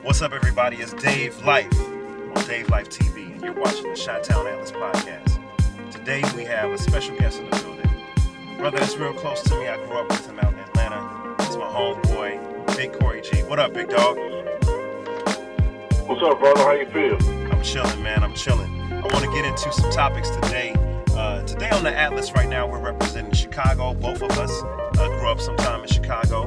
What's up, everybody? It's Dave Life on DaveLifeTV, and you're watching the Chi-Town Atlas podcast. Today, we have a special guest in the building. Brother that's real close to me. I grew up with him out in Atlanta. It's my homeboy, BigCoreyG. What up, big dog? What's up, brother? How you feel? I'm chilling, man. I'm chilling. I want to get into some topics today. Today on the Atlas right now, we're representing Chicago. Both of us grew up sometime in Chicago.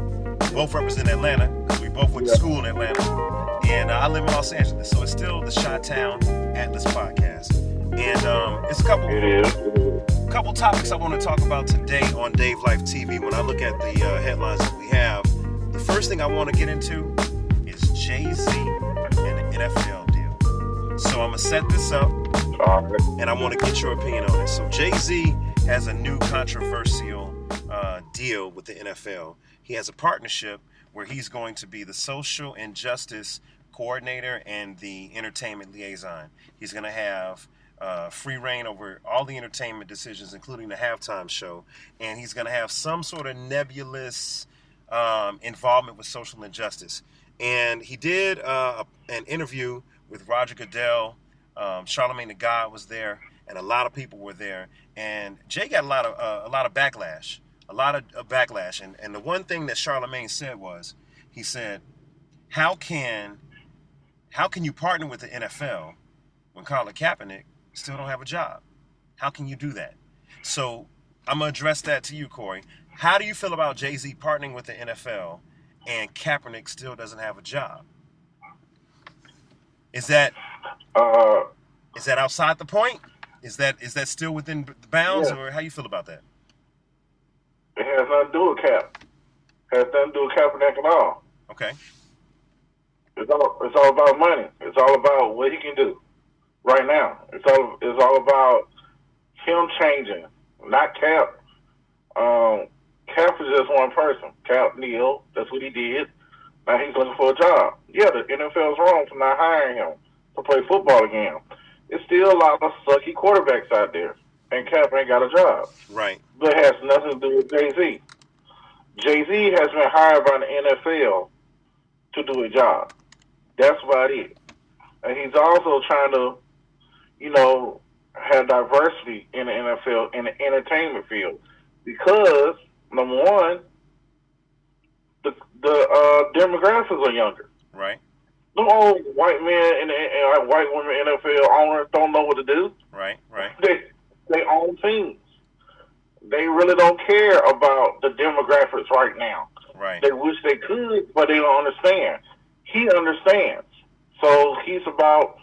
Both represent Atlanta because we both went to school in Atlanta. And I live in Los Angeles, so it's still the Chi-Town Atlas podcast. And it's a couple topics I want to talk about today on Dave Life TV. When I look at the headlines that we have, the first thing I want to get into is Jay-Z and the NFL deal. So I'm going to set this up, and I want to get your opinion on it. So Jay-Z has a new controversial deal with the NFL. He has a partnership where he's going to be the social injustice coordinator and the entertainment liaison. He's going to have free reign over all the entertainment decisions, including the halftime show. And he's going to have some sort of nebulous involvement with social injustice. And he did an interview with Roger Goodell. Charlamagne the God was there, and a lot of people were there. And Jay got a lot of backlash. And the one thing that Charlamagne said was, he said, how can you partner with the NFL when Colin Kaepernick still don't have a job? How can you do that? So I'm going to address that to you, Corey. How do you feel about Jay-Z partnering with the NFL and Kaepernick still doesn't have a job? Is that outside the point? Is that still within the bounds, or how you feel about that? It has nothing to do with Cap. It has nothing to do with Kaepernick at all. Okay. It's all about money. It's all about what he can do right now. It's all about him changing, not Cap. Cap is just one person. Cap Neal, that's what he did. Now he's looking for a job. Yeah, the NFL's wrong for not hiring him to play football again. It's still a lot of sucky quarterbacks out there, and Cap ain't got a job. Right. But it has nothing to do with Jay-Z. Jay-Z has been hired by the NFL to do a job. That's about it. And he's also trying to, have diversity in the NFL, in the entertainment field. Because, number one, the demographics are younger. Right. The old white men and white women NFL owners don't know what to do. Right. They own teams. They really don't care about the demographics right now. Right. They wish they could, but they don't understand. He understands. So he's about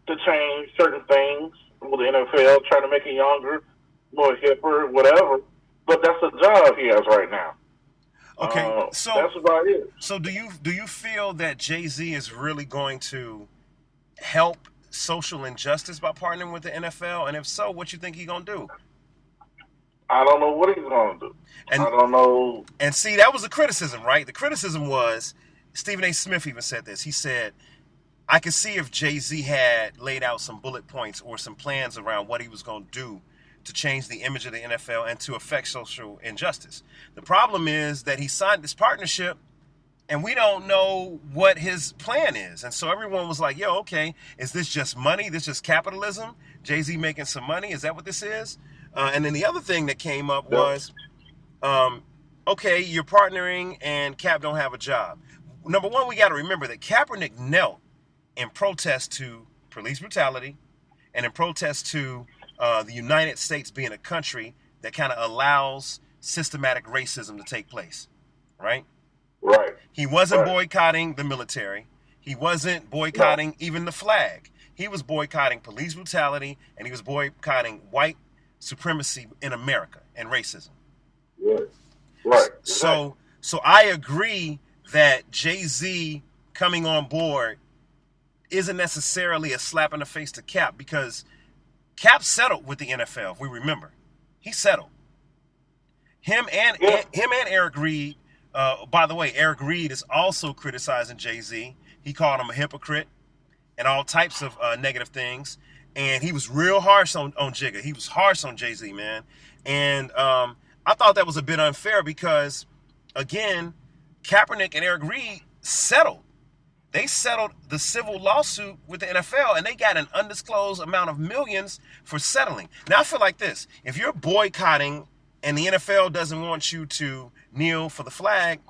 to change certain things with the NFL, trying to make it younger, more hipper, whatever. But that's a job he has right now. Okay, so that's about it. So do you feel that Jay-Z is really going to help social injustice by partnering with the NFL? And if so, what you think he's gonna do? I don't know what he's gonna do. I don't know. And see, that was a criticism, right? The criticism was, Stephen A. Smith even said this. He said, I could see if Jay-Z had laid out some bullet points or some plans around what he was going to do to change the image of the NFL and to affect social injustice. The problem is that he signed this partnership and we don't know what his plan is. And so everyone was like, yo, okay, is this just money? This just capitalism? Jay-Z making some money? Is that what this is? And then the other thing that came up was, okay, you're partnering and Cap don't have a job. Number one, we got to remember that Kaepernick knelt in protest to police brutality and in protest to the United States being a country that kind of allows systematic racism to take place, right? Right. He wasn't boycotting the military. He wasn't boycotting even the flag. He was boycotting police brutality, and he was boycotting white supremacy in America and racism. Right. So I agree that Jay-Z coming on board isn't necessarily a slap in the face to Cap, because Cap settled with the NFL, if we remember. He settled. Him and Eric Reed, by the way, Eric Reed is also criticizing Jay-Z. He called him a hypocrite and all types of negative things. And he was real harsh on Jigga. He was harsh on Jay-Z, man. And I thought that was a bit unfair because, again, Kaepernick and Eric Reed settled. They settled the civil lawsuit with the NFL, and they got an undisclosed amount of millions for settling. Now, I feel like this. If you're boycotting and the NFL doesn't want you to kneel for the flag,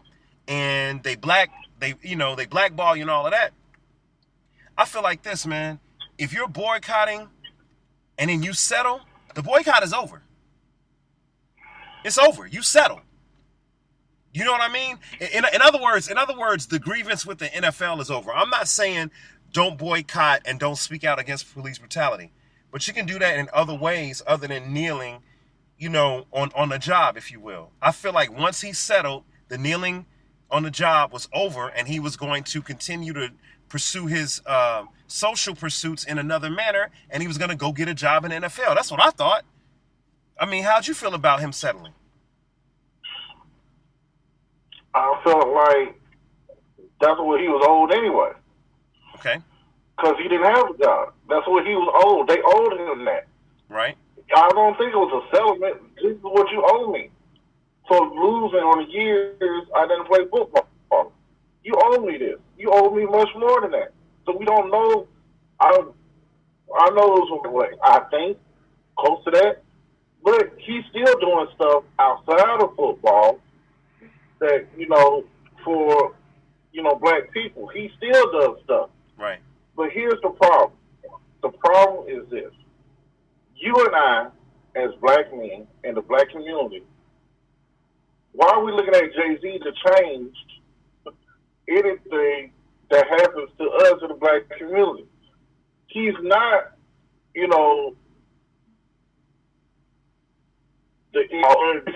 and they blackball you and all of that, I feel like this, man. If you're boycotting and then you settle, the boycott is over. It's over. You settle. You know what I mean? In other words, the grievance with the NFL is over. I'm not saying don't boycott and don't speak out against police brutality, but you can do that in other ways other than kneeling, on the job, if you will. I feel like once he settled, the kneeling on the job was over, and he was going to continue to pursue his social pursuits in another manner, and he was going to go get a job in the NFL. That's what I thought. I mean, how'd you feel about him settling? I felt like that's what he was owed anyway. Okay. Because he didn't have a job. That's what he was owed. They owed him that. Right. I don't think it was a settlement. This is what you owe me. For losing on the years I didn't play football. You owe me this. You owe me much more than that. So we don't know. I know it was what I think, close to that. But he's still doing stuff outside of football that, for, black people. He still does stuff. Right. But here's the problem. The problem is this. You and I, as black men in the black community, why are we looking at Jay-Z to change anything that happens to us in the black community? He's not, if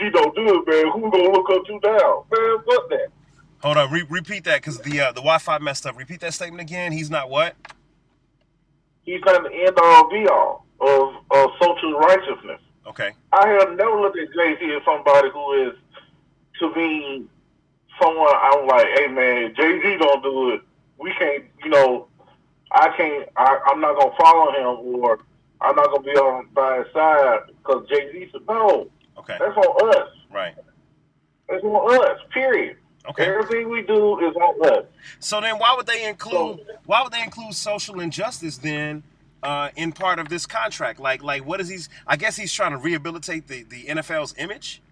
you don't do it, man, who's going to look up you down? Man, fuck that. Hold on, repeat that, because the Wi-Fi messed up. Repeat that statement again. He's not what? He's not the end-all, be-all of social righteousness. Okay. I have never looked at Jay-Z as somebody who is, to me, someone I'm like, hey, man, Jay-Z don't do it. We can't, I'm not going to follow him, or I'm not going to be on by his side, because Jay-Z said, no. Okay. That's on us. Right. That's on us, period. Okay. Everything we do is on us. So then why would they include social injustice then in part of this contract? Like what is he? I guess he's trying to rehabilitate the NFL's image.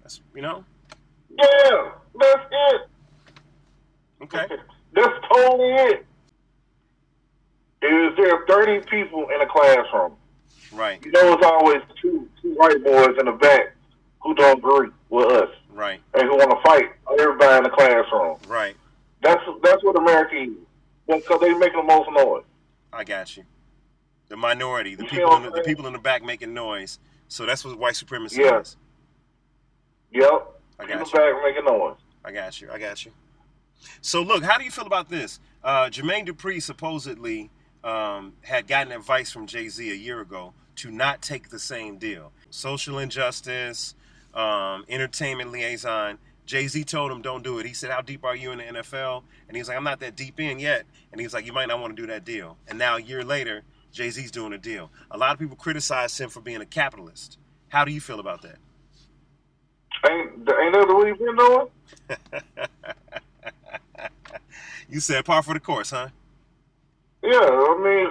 That's Yeah, that's it. Okay. That's totally it. Is there 30 people in a classroom? Right. It's always two white boys in the back who don't agree with us. Right. And who want to fight everybody in the classroom. Right. That's what America is. Because they make the most noise. I got you. The minority, the people in the back making noise. So that's what white supremacy is. Yep. I got in the you. back making noise. I got you. So look, how do you feel about this? Jermaine Dupri supposedly had gotten advice from Jay-Z a year ago to not take the same deal. Social injustice, entertainment liaison. Jay-Z told him don't do it. He said, how deep are you in the NFL? And he was like, I'm not that deep in yet. And he was like, you might not want to do that deal. And now a year later, Jay-Z's doing a deal. A lot of people criticize him for being a capitalist. How do you feel about that? Ain't that what he been doing? You said par for the course, huh? Yeah, I mean,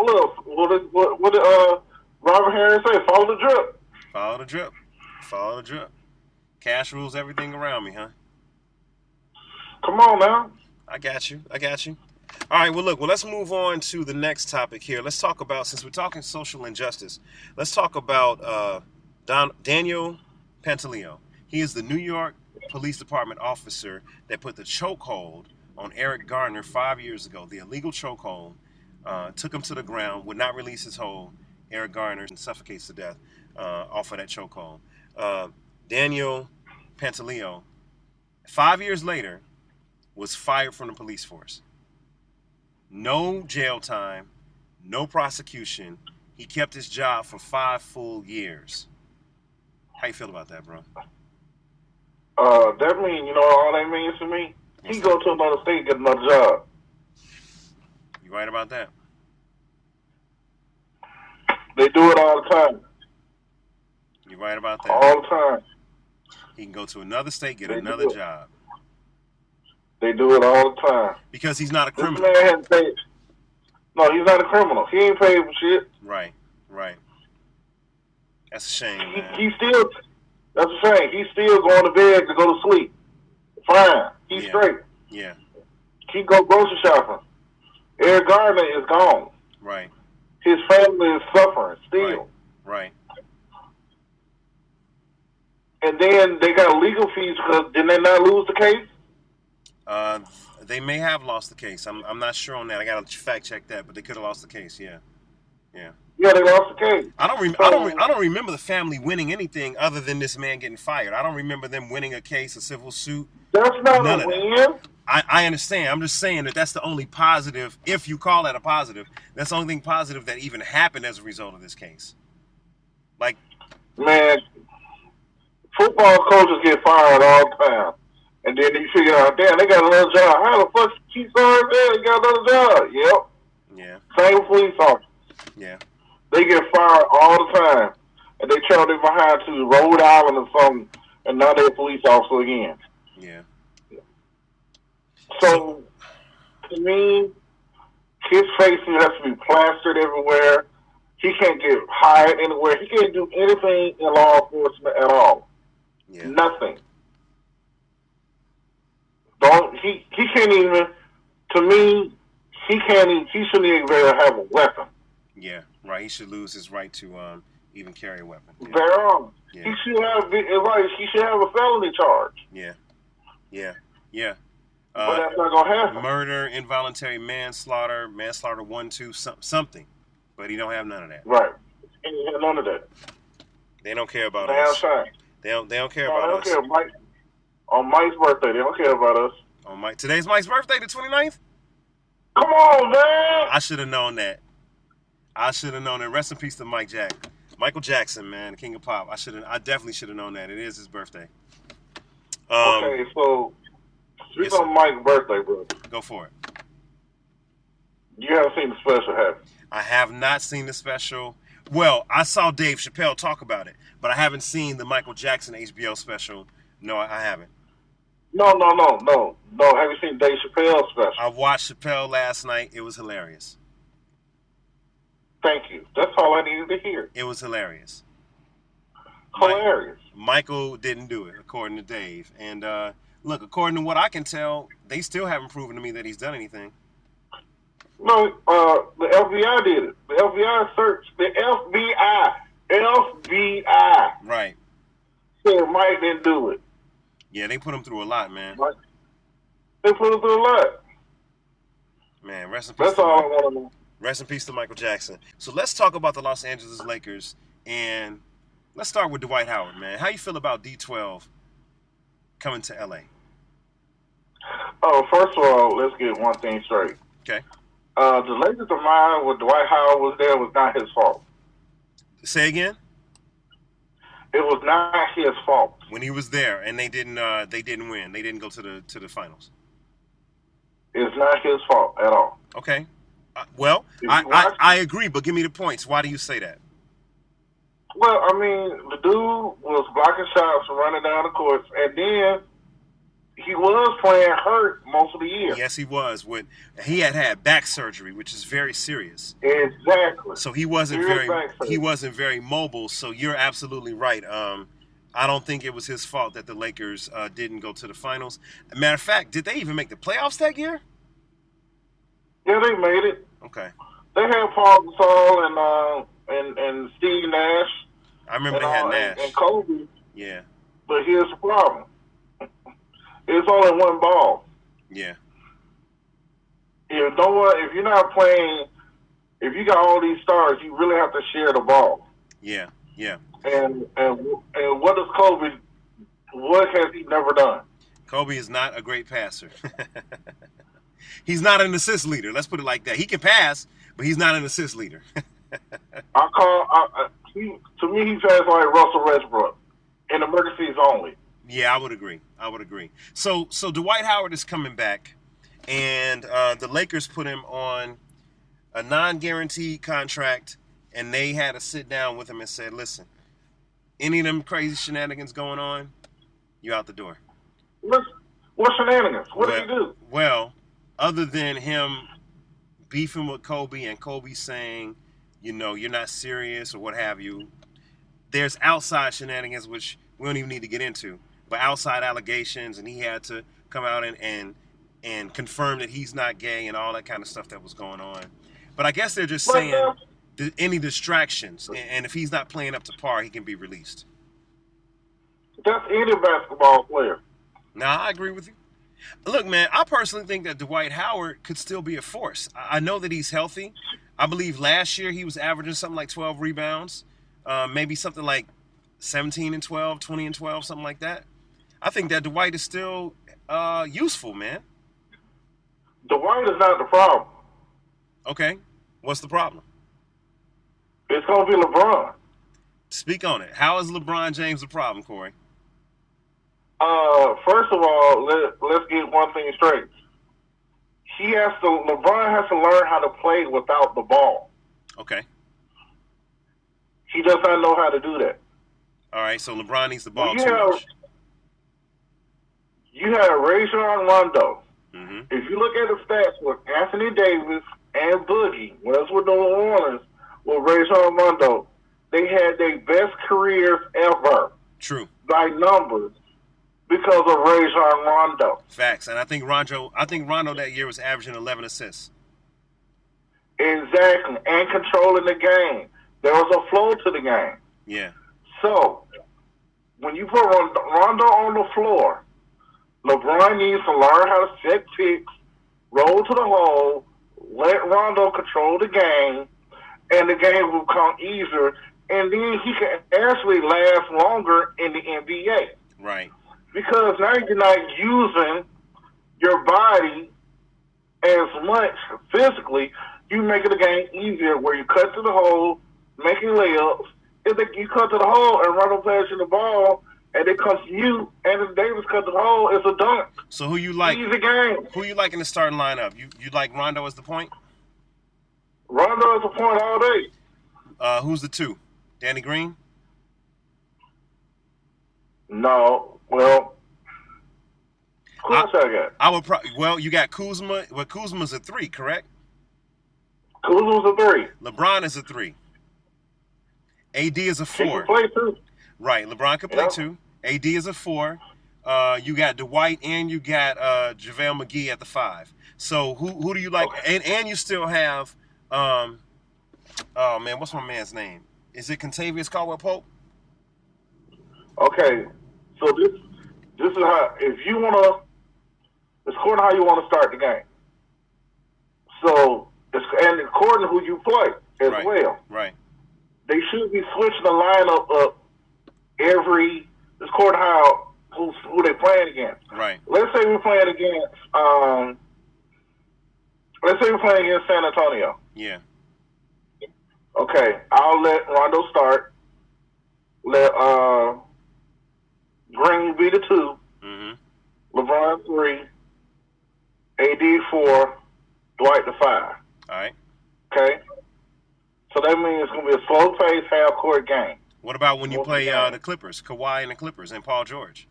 look, what did Robert Harris say? Follow the drip. Follow the drip. Follow the drip. Cash rules everything around me, huh? Come on now. I got you. All right, well, let's move on to the next topic here. Let's talk about, since we're talking social injustice, let's talk about Daniel Pantaleo. He is the New York Police Department officer that put the chokehold on Eric Garner 5 years ago, the illegal chokehold, took him to the ground, would not release his hold. Eric Garner suffocates to death off of that chokehold. Daniel Pantaleo, 5 years later, was fired from the police force. No jail time, no prosecution. He kept his job for 5 full years. How you feel about that, bro? That means, all that means to me? He go to another state and get another job. You right about that? They do it all the time. You right about that? All the time. He can go to another state, get another job. They do it all the time. Because he's not a This criminal. man hasn't paid. No, he's not a criminal. He ain't paid for shit. Right. That's a shame, man. He still. That's a shame. He's still going to bed to go to sleep. Fine. He's straight. Yeah. He go grocery shopping. Eric Garner is gone. Right. His family is suffering still. Right. And then they got legal fees because didn't they not lose the case? They may have lost the case. I'm not sure on that. I gotta fact check that, but they could have lost the case. Yeah. Yeah, they lost the case. I don't remember the family winning anything other than this man getting fired. I don't remember them winning a case, a civil suit. That's not a win. I understand. I'm just saying that's the only positive, if you call that a positive, that's the only thing positive that even happened as a result of this case. Like, man, football coaches get fired all the time. And then you figure out, damn, they got another job. How the fuck keep firing there? They got another job. Yep. Yeah. Same with police officers. Yeah. They get fired all the time. And they travel their behind to Rhode Island or something, and now they're a police officer again. Yeah. So, to me, his face has to be plastered everywhere. He can't get hired anywhere. He can't do anything in law enforcement at all. Yeah. Nothing. He can't even, to me, he shouldn't even have a weapon. Yeah, right. He should lose his right to even carry a weapon. Yeah. Very wrong. Yeah. He should have a felony charge. Yeah. But that's not gonna happen. Murder, involuntary manslaughter 1, 2, something. But he don't have none of that. Right. He have none of that. They don't care about Damn us. shame. They don't care about us. They don't care. On Mike's birthday, they don't care about us. Today's Mike's birthday, the 29th? Come on, man! I should have known that. Rest in peace to Michael Jackson, man, the king of pop. I definitely should have known that. It is his birthday. Okay, so it's on Mike's birthday, bro. Go for it. You haven't seen the special, have you? I have not seen the special. Well, I saw Dave Chappelle talk about it, but I haven't seen the Michael Jackson HBO special. No, I haven't. No. Have you seen Dave Chappelle's special? I watched Chappelle last night. It was hilarious. Thank you. That's all I needed to hear. It was hilarious. Hilarious. Michael didn't do it, according to Dave. And look, according to what I can tell, they still haven't proven to me that he's done anything. No, the FBI did it. The FBI searched. The FBI. Right. Said Mike didn't do it. Yeah, they put him through a lot, man. They put him through a lot. Man, rest in peace. That's all I want to know. Rest in peace to Michael Jackson. So let's talk about the Los Angeles Lakers, and let's start with Dwight Howard, man. How you feel about D12 coming to LA? Oh, first of all, let's get one thing straight. Okay. The Lakers of mine when Dwight Howard was there was not his fault. Say again? It was not his fault. When he was there and they didn't win. They didn't go to the finals. It's not his fault at all. Okay. Well, I agree, but give me the points. Why do you say that? Well, I mean, the dude was blocking shots from running down the court, and then he was playing hurt most of the year. Yes, he was. He had back surgery, which is very serious. Exactly. So he wasn't very mobile. So you're absolutely right. I don't think it was his fault that the Lakers didn't go to the finals. Matter of fact, did they even make the playoffs that year? Yeah, they made it. Okay. They had Paul Gasol and Steve Nash. I remember they had Nash and Kobe. Yeah. But here's the problem. It's only one ball. Yeah. If you're not playing, if you got all these stars, you really have to share the ball. Yeah. And what does Kobe? What has he never done? Kobe is not a great passer. He's not an assist leader. Let's put it like that. He can pass, but he's not an assist leader. To me, he plays like Russell Westbrook in emergencies only. Yeah, I would agree. So Dwight Howard is coming back, and the Lakers put him on a non-guaranteed contract, and they had to sit down with him and said, listen, any of them crazy shenanigans going on, you're out the door. What shenanigans? What did he do? Well, other than him beefing with Kobe and Kobe saying, you're not serious or what have you, there's outside shenanigans which we don't even need to get into, but outside allegations, and he had to come out and confirm that he's not gay and all that kind of stuff that was going on. But I guess they're just saying any distractions, and if he's not playing up to par, he can be released. That's any basketball player. Nah, I agree with you. Look, man, I personally think that Dwight Howard could still be a force. I know that he's healthy. I believe last year he was averaging something like 12 rebounds, maybe something like 17 and 12, 20 and 12, something like that. I think that Dwight is still useful, man. Dwight is not the problem. Okay, what's the problem? It's going to be LeBron. Speak on it. How is LeBron James a problem, Corey? First of all, let's get one thing straight. LeBron has to learn how to play without the ball. Okay. He does not know how to do that. All right, so LeBron needs the ball too much. You had Rajon Rondo. Mm-hmm. If you look at the stats with Anthony Davis and Boogie, when else with New Orleans, with Rajon Rondo, they had their best careers ever. True. By numbers. Because of Rajon Rondo. Facts. And I think Rondo that year was averaging 11 assists. Exactly. And controlling the game. There was a flow to the game. Yeah. So, when you put Rondo on the floor, LeBron needs to learn how to set picks, roll to the hole, let Rondo control the game, and the game will become easier. And then he can actually last longer in the NBA. Right. Because now you're not using your body as much physically. You make the game easier where you cut to the hole, making layups. If you cut to the hole and Rondo plays you the ball, and it comes to you, and if Davis cut to the hole, it's a dunk. So who you like? Easy game. Who you like in the starting lineup? You like Rondo as the point? Rondo is the point all day. Who's the two? Danny Green? No. Well, who else I got? I would probably. You got Kuzma. Well, Kuzma's a 3, correct? Kuzma's a 3. LeBron is a 3. AD is a 4. He can play 2. Right. LeBron can play 2. AD is a 4. You got Dwight and you got JaVale McGee at the 5. So who do you like? Okay. And you still have oh man, what's my man's name? Is it Contavious Caldwell-Pope? Okay. So this is how, if you want to, it's according to how you want to start the game. So, and according to who you play as well. Right. They should be switching the lineup up it's according to how, who they playing against. Right. Let's say we're playing against, San Antonio. Yeah. Okay, I'll let Rondo start. Let, Green be the 2, LeBron 3, AD 4, Dwight the 5. All right. Okay? So that means it's going to be a slow-paced, half-court game. What about when you play the Clippers, Kawhi and the Clippers, and Paul George?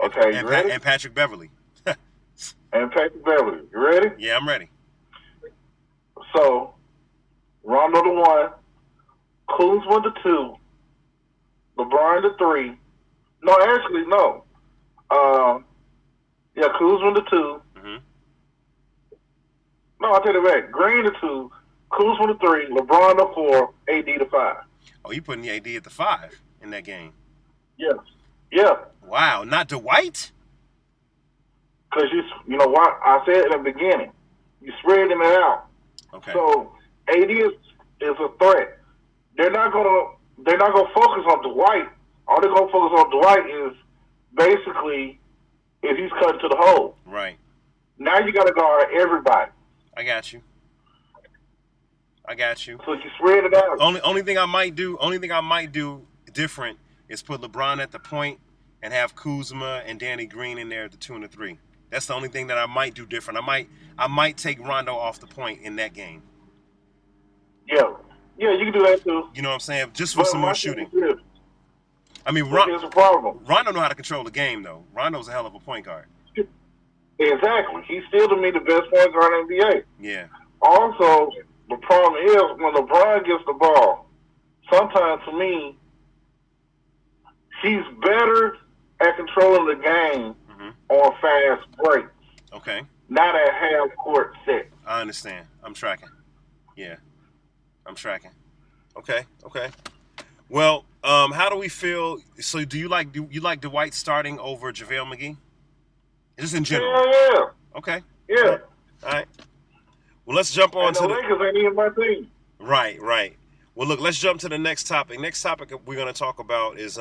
Okay, you ready? And Patrick Beverly. And Patrick Beverly. You ready? Yeah, I'm ready. So, Rondo the 1, Kuzma the 2, LeBron the 3. No, actually, no. Kuzma the 2. No, I'll take it back. Green the 2, Kuzma the 3, LeBron the 4, AD the 5. Oh, you putting the AD at the 5 in that game? Yes. Yeah. Wow, not Dwight? Because you know what I said in the beginning, you spread them out. Okay. So AD is a threat. They're not gonna focus on Dwight. All they're gonna focus on Dwight is basically if he's cutting to the hole. Right. Now you got to guard everybody. I got you. So you spread it out. Only thing I might do different is put LeBron at the point and have Kuzma and Danny Green in there at the 2 and the 3. That's the only thing that I might do different. I might take Rondo off the point in that game. Yeah, you can do that too. You know what I'm saying? Just for some more shooting. I mean, Here's the problem. Rondo know how to control the game, though. Rondo's a hell of a point guard. Exactly. He's still, to me, the best point guard in the NBA. Yeah. Also, the problem is when LeBron gets the ball, sometimes to me, he's better at controlling the game on fast breaks. Okay. Not at half court sets. I understand. I'm tracking. Yeah. I'm tracking. Okay. Well, how do we feel? So, do you like Dwight starting over JaVale McGee? Just in general. Yeah. Okay. Yeah. All right. Well, let's jump on to the Lakers ain't even my team. Right. Well, look, let's jump to the next topic. Next topic we're going to talk about is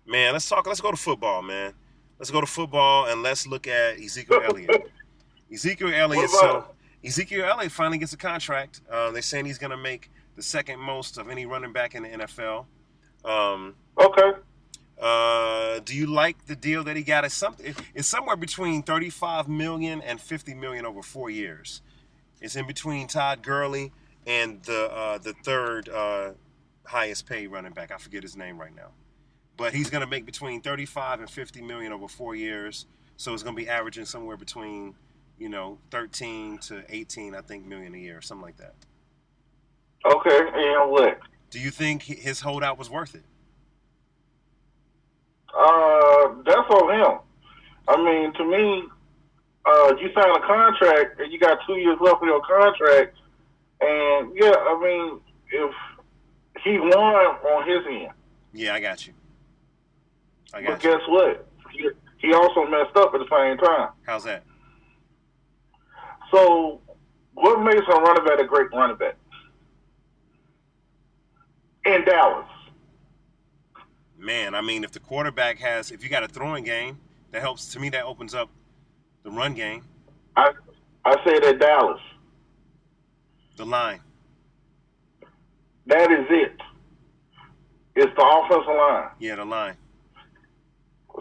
let's go to football, man. Let's go to football and let's look at Ezekiel Elliott. Ezekiel Elliott finally gets a contract. They're saying he's going to make the second most of any running back in the NFL. Okay. Do you like the deal that he got? It's somewhere between $35 million and $50 million over 4 years. It's in between Todd Gurley and the third highest paid running back. I forget his name right now, but he's going to make between $35 and $50 million over 4 years. So it's going to be averaging somewhere between 13 to 18, I think, million a year, something like that. Okay, and what? Do you think his holdout was worth it? That's on him. I mean, to me, you sign a contract and you got 2 years left of your contract, and yeah, I mean, if he won on his end. Yeah, I got you. But guess what? He also messed up at the same time. How's that? So, what makes a running back a great running back? In Dallas. Man, I mean, if the quarterback if you got a throwing game, that helps. To me, that opens up the run game. I said at Dallas. The line. That is it. It's the offensive line. Yeah, the line.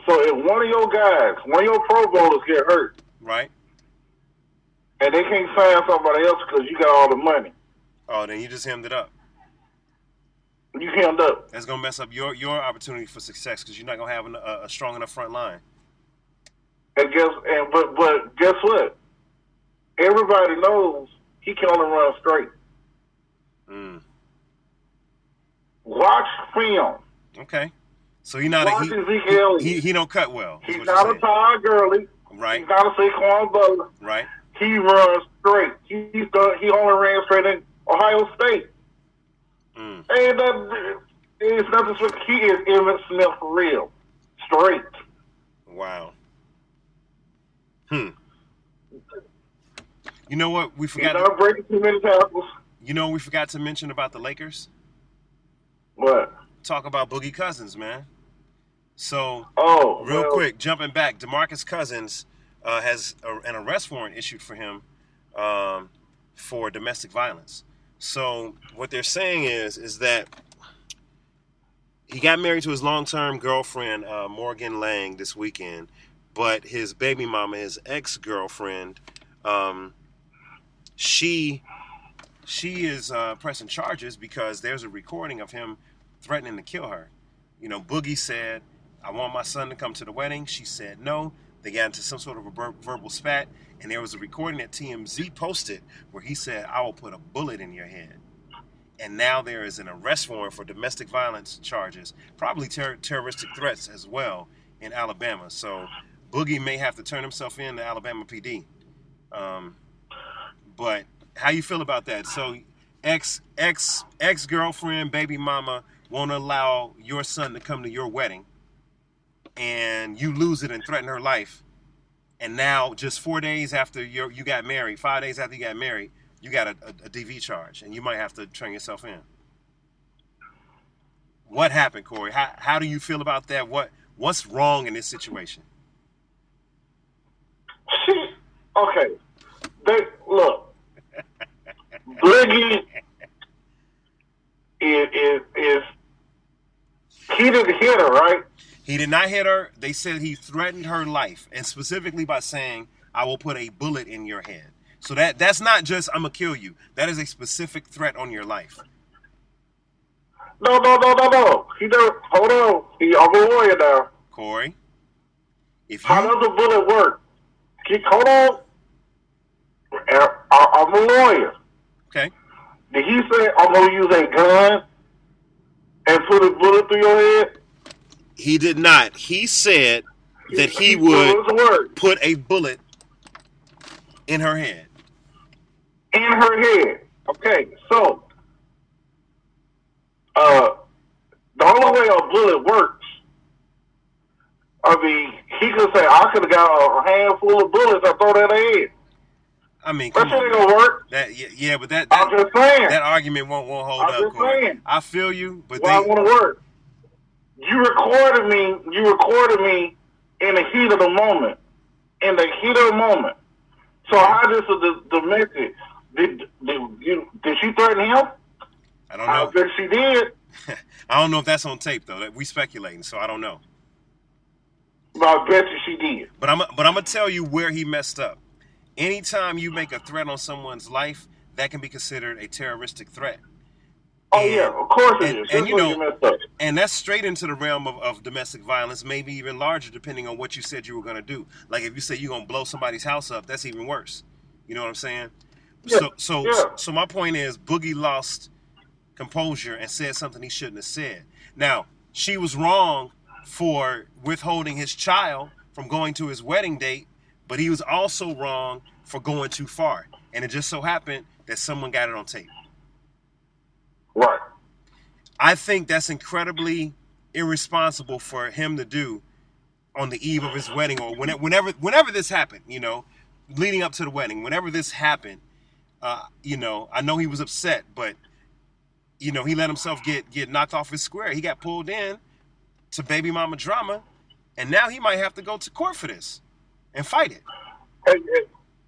So if one of your guys, one of your Pro Bowlers get hurt. Right. And they can't sign somebody else because you got all the money. Oh, then you just hemmed it up. You hemmed up. That's going to mess up your opportunity for success because you're not going to have a strong enough front line. But guess what? Everybody knows he can only run straight. Watch film. Okay. So you're not Watch Ezekiel. He don't cut well. He's not a Todd Gurley. Right. He's not a Saquon Butler. Right. He runs straight. He only ran straight in Ohio State. Ain't nothing. It's nothing. He is Emmitt Smith for real. Straight. Wow. You know what we forgot? He's not breaking too many tackles. You know what we forgot to mention about the Lakers? What? Talk about Boogie Cousins, man. So, real quick, jumping back, DeMarcus Cousins has an arrest warrant issued for him for domestic violence. So, what they're saying is that he got married to his long-term girlfriend, Morgan Lang, this weekend, but his baby mama, his ex-girlfriend, she is pressing charges because there's a recording of him threatening to kill her. Boogie said, I want my son to come to the wedding. She said no. They got into some sort of a verbal spat, and there was a recording that TMZ posted where he said, I will put a bullet in your head. And now there is an arrest warrant for domestic violence charges, probably terroristic threats as well in Alabama. So Boogie may have to turn himself in to Alabama PD. But how you feel about that? So ex-girlfriend, baby mama won't allow your son to come to your wedding, and you lose it and threaten her life. And now, just 4 days after you got married, 5 days after you got married, you got a DV charge, and you might have to turn yourself in. What happened, Corey? How do you feel about that? What's wrong in this situation? Okay. Look. Boogie is he didn't hit her, right? He did not hit her. They said he threatened her life, and specifically by saying, I will put a bullet in your head. So that's not just, I'm going to kill you. That is a specific threat on your life. No. He don't. Hold on. I'm a lawyer now. Corey, how does a bullet work? Hold on. I'm a lawyer. Okay. Did he say I'm gonna use a gun and put a bullet through your head? He did not. He said that he would put a bullet in her head. In her head. Okay, so the only way a bullet works, I mean, he could say, I could have got a handful of bullets I throw that head. I mean, that shit ain't gonna work. But I'm just saying. That argument won't hold up. I'm just saying. I feel you, but I want to work. You recorded me in the heat of the moment. In the heat of the moment. So how this is the message? Did she threaten him? I don't know. I bet she did. I don't know if that's on tape though. We speculating, so I don't know. But I bet you she did. But I'm gonna tell you where he messed up. Anytime you make a threat on someone's life, that can be considered a terroristic threat. Oh, yeah, of course it is. And, you know, and that's straight into the realm of domestic violence, maybe even larger, depending on what you said you were going to do. Like if you say you're going to blow somebody's house up, that's even worse. You know what I'm saying? Yeah. So my point is, Boogie lost composure and said something he shouldn't have said. Now, she was wrong for withholding his child from going to his wedding date, but he was also wrong for going too far. And it just so happened that someone got it on tape. Right. I think that's incredibly irresponsible for him to do on the eve of his wedding, or whenever this happened, you know, leading up to the wedding, whenever this happened, you know, I know he was upset, but, you know, he let himself get knocked off his square. He got pulled in to baby mama drama, and now he might have to go to court for this and fight it.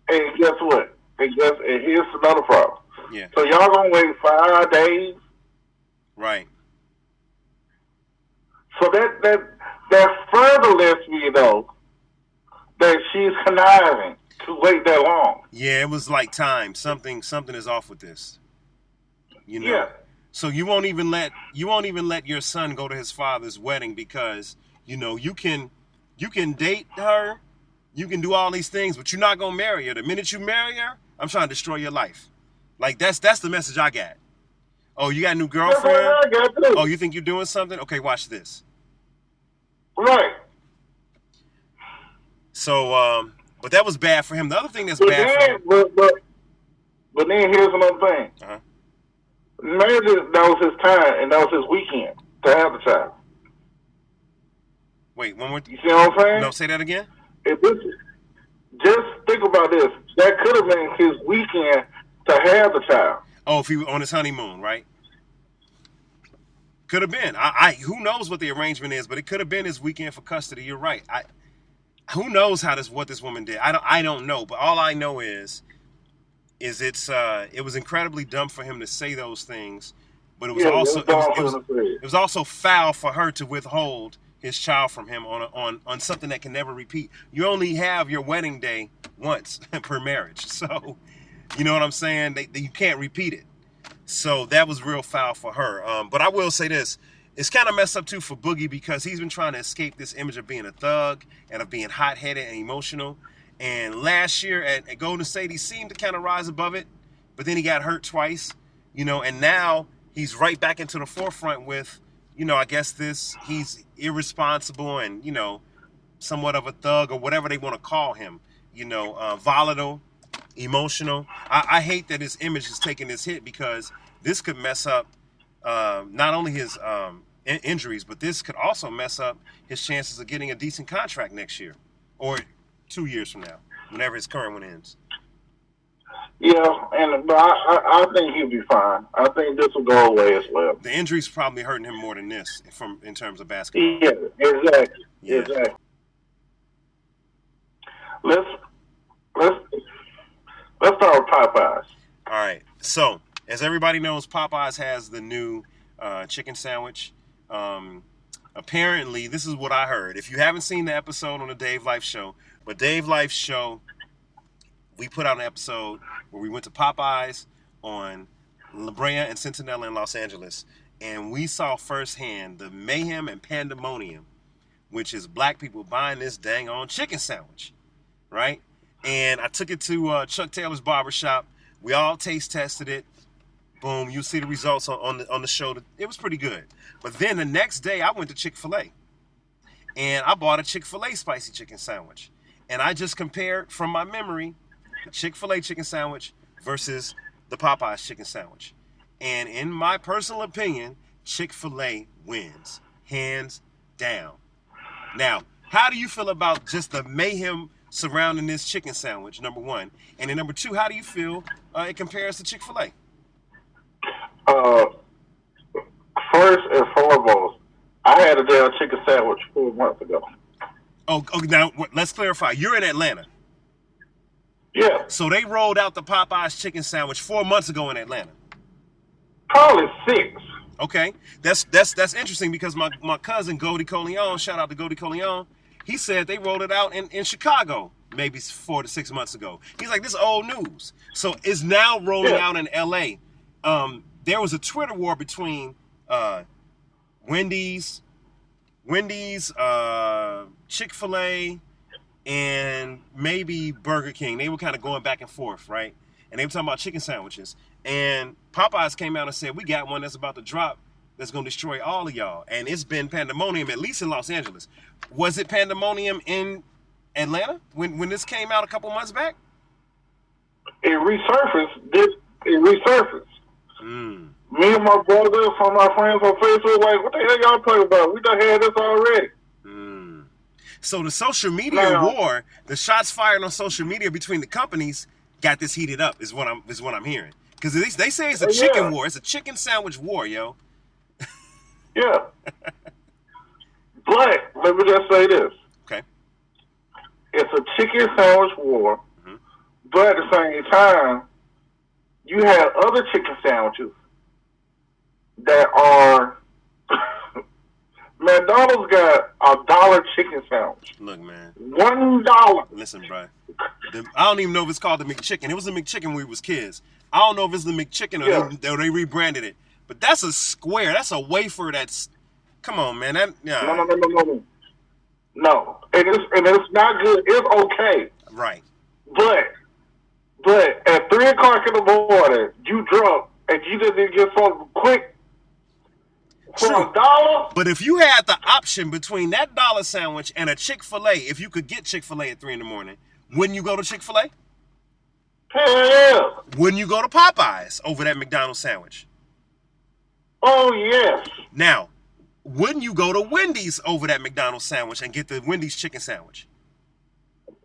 Hey, guess what? And here's another problem. Yeah. So y'all gonna wait 5 days? Right. So that further lets me know that she's conniving to wait that long. Yeah, it was like time. Something is off with this. You know. Yeah. So you won't even let your son go to his father's wedding because, you know, you can date her, you can do all these things, but you're not gonna marry her. The minute you marry her, I'm trying to destroy your life. Like that's the message I got. Oh, you got a new girlfriend? Oh, you think you're doing something? Okay, watch this. Right. So, but that was bad for him. The other thing that's bad for him. But then here's another thing. Uh-huh. Maybe that was his time and that was his weekend to have the child. Wait, one more. You see what I'm saying? No, say that again. Just think about this. That could have been his weekend to have the child. Oh, if he was on his honeymoon, right? Could have been. Who knows what the arrangement is, but it could have been his weekend for custody. You're right. Who knows what this woman did? I don't know, but all I know is it was incredibly dumb for him to say those things, but it was also foul for her to withhold his child from him on something that can never repeat. You only have your wedding day once per marriage, so you know what I'm saying? You can't repeat it. So that was real foul for her. But I will say this. It's kind of messed up, too, for Boogie because he's been trying to escape this image of being a thug and of being hot-headed and emotional. And last year at Golden State, he seemed to kind of rise above it. But then he got hurt twice, you know, and now he's right back into the forefront with, you know, I guess he's irresponsible and, you know, somewhat of a thug or whatever they want to call him, you know, volatile, emotional. I hate that his image is taking this hit because this could mess up not only his injuries, but this could also mess up his chances of getting a decent contract next year or 2 years from now, whenever his current one ends. Yeah, but I think he'll be fine. I think this will go away as well. The injury's probably hurting him more than this in terms of basketball. Yeah, exactly. Yeah. Exactly. Let's start with Popeyes. All right. So, as everybody knows, Popeyes has the new chicken sandwich. Apparently, this is what I heard. If you haven't seen the episode on the Dave Life Show, but Dave Life Show, we put out an episode where we went to Popeyes on La Brea and Centinela in Los Angeles, and we saw firsthand the mayhem and pandemonium, which is black people buying this dang on chicken sandwich, right? and I took it to Chuck Taylor's barbershop. We all taste tested it. Boom, you see the results on the show. It was pretty good. But then the next day, I went to Chick-fil-A, and I bought a Chick-fil-A spicy chicken sandwich. And I just compared from my memory the Chick-fil-A chicken sandwich versus the Popeye's chicken sandwich. And in my personal opinion, Chick-fil-A wins, hands down. Now, how do you feel about just the mayhem surrounding this chicken sandwich, number one? And then number two, how do you feel it compares to Chick-fil-A? First and foremost, I had a damn chicken sandwich 4 months ago. Oh, now let's clarify. You're in Atlanta. Yeah. So they rolled out the Popeye's chicken sandwich 4 months ago in Atlanta. Probably 6. Okay, that's interesting because my cousin Goldie Coleon, shout out to Goldie Coleon, he said they rolled it out in Chicago maybe 4 to 6 months ago. He's like, this is old news. So it's now rolling out in LA. There was a Twitter war between Wendy's, Chick-fil-A, and maybe Burger King. They were kind of going back and forth, right? And they were talking about chicken sandwiches. And Popeyes came out and said, we got one that's about to drop that's going to destroy all of y'all. And it's been pandemonium, at least in Los Angeles. Was it pandemonium in Atlanta when this came out a couple months back? It resurfaced. Mm. Me and my brother, some of my friends on Facebook, like, what the hell y'all talking about? We done had this already. Mm. So the social media war, the shots fired on social media between the companies got this heated up, is what I'm hearing. Because they say it's a chicken war. It's a chicken sandwich war, yo. Yeah. But let me just say this. Okay. It's a chicken sandwich war, but at the same time, you have other chicken sandwiches that are McDonald's got $1 chicken sandwich. Look, man. $1. Listen, bro. I don't even know if it's called the McChicken. It was the McChicken when we was kids. I don't know if it's the McChicken or they rebranded it. But that's a square. That's a wafer. That's come on, man. No. No, and it's not good. It's okay. Right. But at 3 o'clock in the morning, you drunk and you just need to get something quick for $1. But if you had the option between that dollar sandwich and a Chick-fil-A, if you could get Chick-fil-A at 3 in the morning, wouldn't you go to Chick-fil-A? Hell yeah. Wouldn't you go to Popeyes over that McDonald's sandwich? Oh, yes. Now, wouldn't you go to Wendy's over that McDonald's sandwich and get the Wendy's chicken sandwich?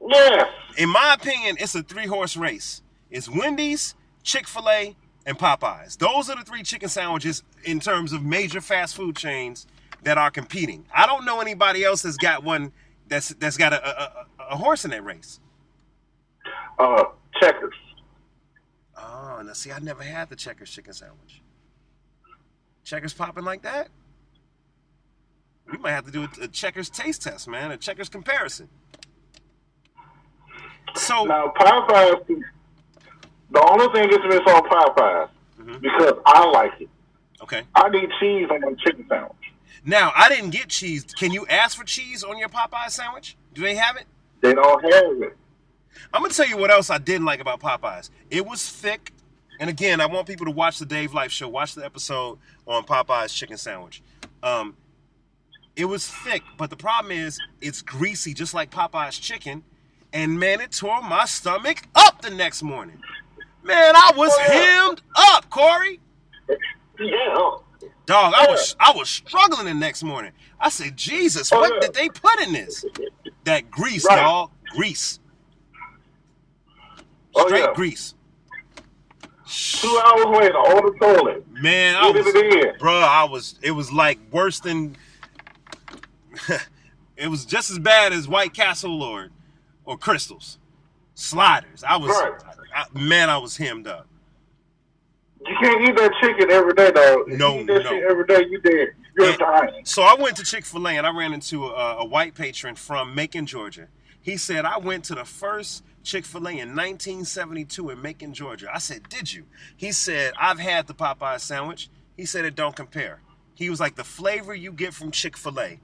Yes. In my opinion, it's a 3-horse race. It's Wendy's, Chick-fil-A, and Popeyes. Those are the 3 chicken sandwiches in terms of major fast food chains that are competing. I don't know anybody else that's got one that's got a horse in that race. Checkers. Oh, now see, I never had the Checkers chicken sandwich. Checkers popping like that? We might have to do a Checkers taste test, man. A Checkers comparison. So now, Popeyes, the only thing gets missed on Popeyes, because I like it. Okay. I need cheese on my chicken sandwich. Now, I didn't get cheese. Can you ask for cheese on your Popeye sandwich? Do they have it? They don't have it. I'm going to tell you what else I didn't like about Popeyes. It was thick. And again, I want people to watch the Dave Life show. Watch the episode on Popeye's chicken sandwich. It was thick, but the problem is it's greasy, just like Popeye's chicken. And, man, it tore my stomach up the next morning. Man, I was hemmed up, Corey. Yeah. Dog, I was struggling the next morning. I said, Jesus, what did they put in this? That grease, dog. Grease. Straight grease. 2 hours later on the toilet. Man, it was like worse than, it was just as bad as White Castle or Crystals. Sliders. I was hemmed up. You can't eat that chicken every day, though. If you eat that shit every day, you dead. You're dying. So I went to Chick-fil-A and I ran into a white patron from Macon, Georgia. He said, I went to the first Chick-fil-A in 1972 in Macon, Georgia. I said, did you? He said, I've had the Popeye sandwich. He said, it don't compare. He was like, the flavor you get from Chick-fil-A.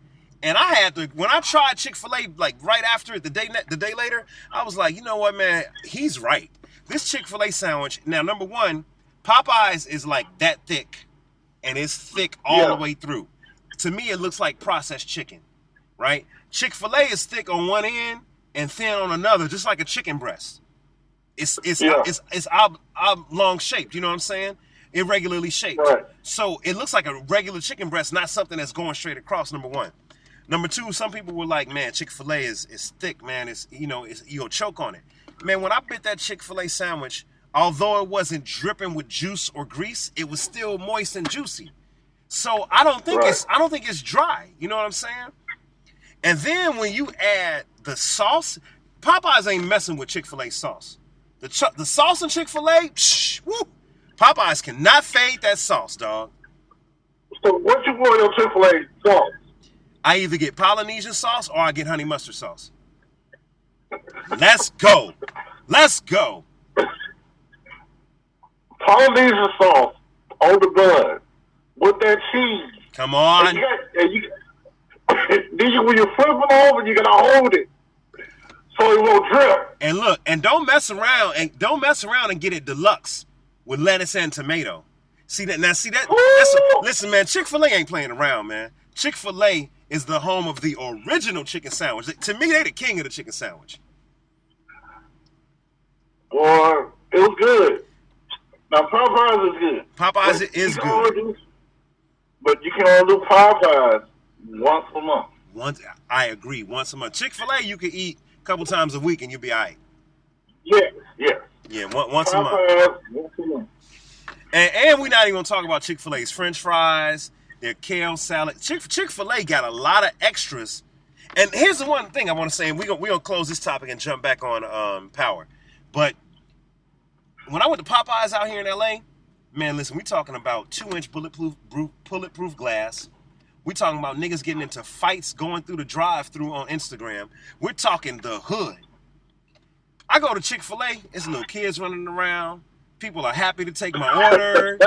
And I had to, when I tried Chick-fil-A, like right after it, the day later, I was like, you know what, man? He's right. This Chick-fil-A sandwich, now, number one, Popeyes is like that thick, and it's thick all the way through. To me, it looks like processed chicken, right? Chick-fil-A is thick on one end and thin on another, just like a chicken breast. It's oblong shaped, you know what I'm saying? Irregularly shaped. Right. So it looks like a regular chicken breast, not something that's going straight across, number one. Number two, some people were like, man, Chick-fil-A is thick, man. You'll choke on it. Man, when I bit that Chick-fil-A sandwich, although it wasn't dripping with juice or grease, it was still moist and juicy. So I don't think it's dry. You know what I'm saying? And then when you add the sauce, Popeyes ain't messing with Chick-fil-A sauce. The sauce in Chick-fil-A, woo! Popeyes cannot fade that sauce, dog. So what you want your Chick-fil-A sauce? I either get Polynesian sauce or I get honey mustard sauce. Let's go. Let's go. Polynesian sauce on the bun with that cheese. Come on. Then when you flip it over, you gotta hold it so it won't drip. And look, and don't mess around and get it deluxe with lettuce and tomato. See that? Now, see that? Listen, man, Chick-fil-A ain't playing around, man. Chick-fil-A is the home of the original chicken sandwich. To me, they the king of the chicken sandwich. Boy, it was good. Now, Popeyes is good. Popeyes is good. But you can only do Popeyes once a month. I agree, once a month. Chick-fil-A, you can eat a couple times a week and you'll be all right. Yeah, once a month. Once a month. And we're not even going to talk about Chick-fil-A's French fries, their kale salad. Chick-fil-A got a lot of extras. And here's the one thing I want to say, and we're going to close this topic and jump back on Power. But when I went to Popeyes out here in L.A., man, listen, we talking about 2-inch bulletproof glass. We talking about niggas getting into fights going through the drive-thru on Instagram. We're talking the hood. I go to Chick-fil-A, it's little kids running around. People are happy to take my order.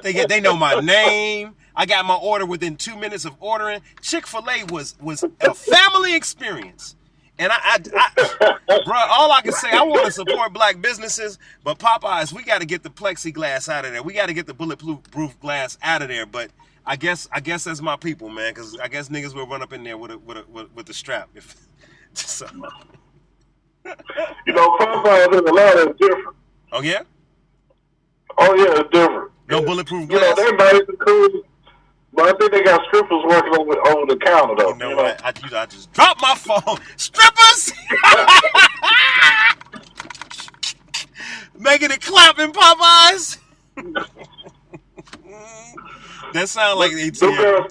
They know my name. I got my order within 2 minutes of ordering. Chick-fil-A was a family experience. And bro, all I can say, I want to support black businesses, but Popeyes, we got to get the plexiglass out of there. We got to get the bulletproof glass out of there. But I guess that's my people, man, because I guess niggas will run up in there with the strap. So. You know, Popeyes in Atlanta is different. Oh yeah? Oh yeah, it's different. No bulletproof glass. You know, they're nice and cool, but I think they got strippers working over the counter though. You know what? I just dropped my phone. Strippers! Making it clap in Popeyes. That sound like ATL.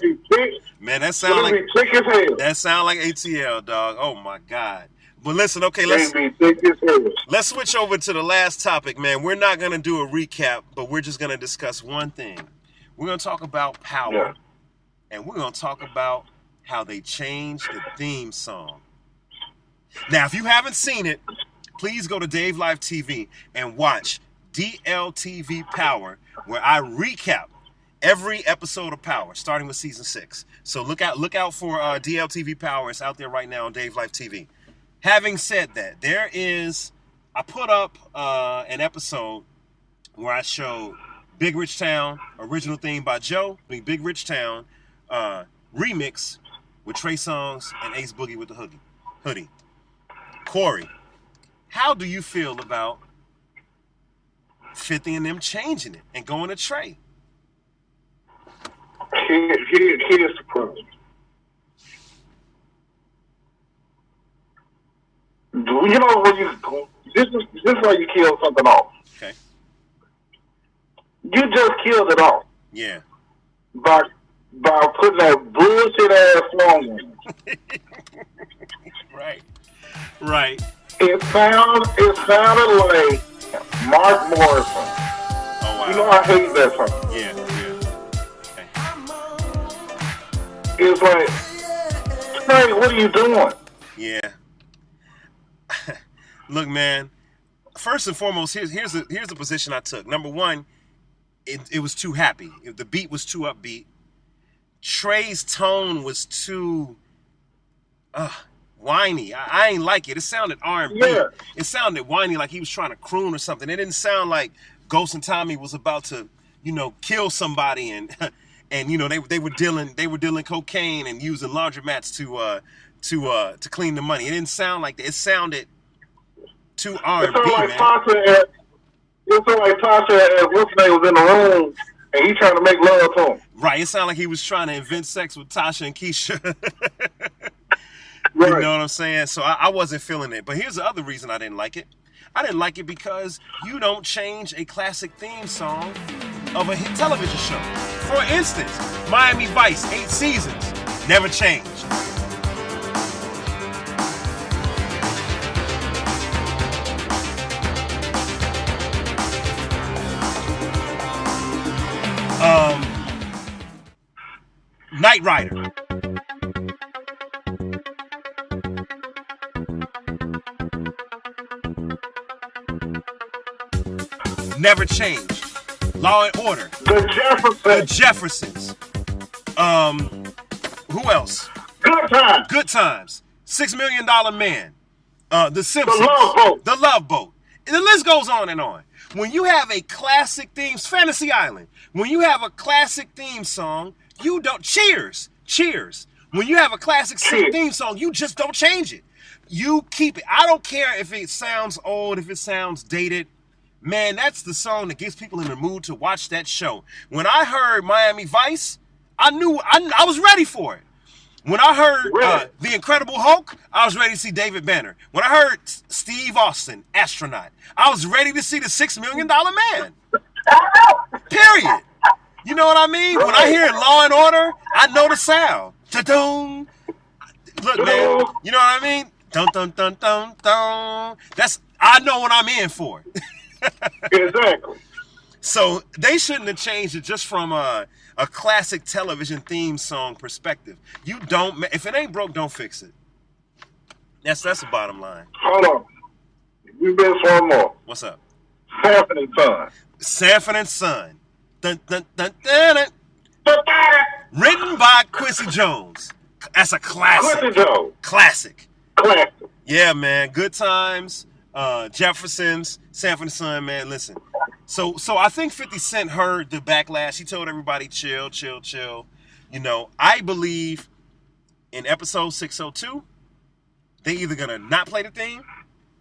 Man, that sound like ATL, dog. Oh my God. But listen, okay, let's switch over to the last topic, man. We're not going to do a recap, but we're just going to discuss one thing. We're going to talk about Power, and we're going to talk about how they changed the theme song. Now, if you haven't seen it, please go to DaveLifeTV and watch DLTV Power, where I recap every episode of Power, starting with season 6. So look out for DLTV Power. It's out there right now on DaveLifeTV. Having said that, I put up an episode where I showed Big Rich Town, original theme by Joe, Big Rich Town, remix with Trey Songz and Ace Boogie with the hoodie. Corey, how do you feel about 50 and them changing it and going to Trey? Here's the problem. You know when this is how you kill something off. Okay. You just killed it off. Yeah. By putting that bullshit ass song in. Right. It sounded like Mark Morrison. Oh wow. You know I hate that song. Yeah. Okay. It's like, Trey, what are you doing? Yeah. Look, man. First and foremost, here's the position I took. Number one, it was too happy. The beat was too upbeat. Trey's tone was too whiny. I ain't like it. It sounded R&B. Yeah. It sounded whiny, like he was trying to croon or something. It didn't sound like Ghost and Tommy was about to, kill somebody and they were dealing cocaine and using laundromats to clean the money. It didn't sound like that. It sounded too R&B, man. It sounded like Tasha and what's name was in the room and he trying to make love to him. Right. It sounded like he was trying to invent sex with Tasha and Keisha. Right. You know what I'm saying? So I wasn't feeling it. But here's the other reason I didn't like it. I didn't like it because you don't change a classic theme song of a hit television show. For instance, Miami Vice, 8 seasons, never changed. Knight Rider. Never changed. Law and Order. The Jeffersons. Who else? Good Times. $6 Million Man. The Simpsons. The Love Boat. And the list goes on and on. When you have a classic theme, Fantasy Island. When you have a classic theme song, you don't. Cheers. When you have a classic theme song, you just don't change it. You keep it. I don't care if it sounds old, if it sounds dated. Man, that's the song that gets people in the mood to watch that show. When I heard Miami Vice, I knew I was ready for it. When I heard The Incredible Hulk, I was ready to see David Banner. When I heard Steve Austin, Astronaut, I was ready to see the $6 Million Man. Period. You know what I mean? When I hear Law and Order, I know the sound. Ta-doom. Look, man, you know what I mean? Dun dun dun dun dun. I know what I'm in for. Exactly. So they shouldn't have changed it just from a classic television theme song perspective. You don't. If it ain't broke, don't fix it. That's the bottom line. Hold on. We missed one more. What's up? Sanford and Son. Dun, dun, dun, dun, dun. Written by Quincy Jones. That's a classic. Quincy Jones. Classic. Classic. Yeah, man. Good Times. Jeffersons. Sanford and Son, man. Listen. So I think 50 Cent heard the backlash. He told everybody, chill. I believe in episode 602, they either gonna not play the theme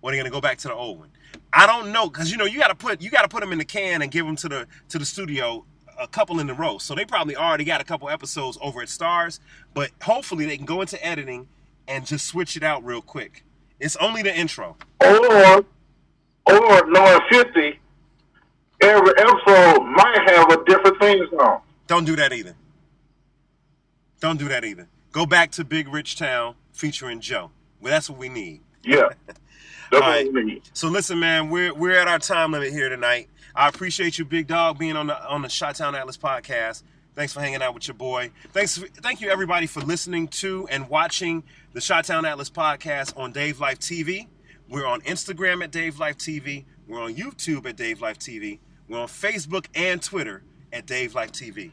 or they're gonna go back to the old one. I don't know, because you gotta put them in the can and give them to the studio a couple in a row. So they probably already got a couple episodes over at Stars, but hopefully they can go into editing and just switch it out real quick. It's only the intro. Or knowing 50, every episode might have a different theme song. Don't do that either. Go back to Big Rich Town featuring Joe. Well, that's what we need. Yeah. All right. So listen, man, we're at our time limit here tonight. I appreciate you, Big Dog, being on the Chi-Town Atlas podcast. Thanks for hanging out with your boy. Thank you, everybody, for listening to and watching the Chi-Town Atlas podcast on DaveLifeTV. We're on Instagram at DaveLifeTV. We're on YouTube at DaveLifeTV. We're on Facebook and Twitter at DaveLifeTV.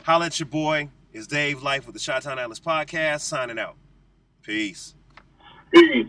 Holla at your boy. It's Dave Life with the Chi-Town Atlas podcast, signing out. Peace. Peace.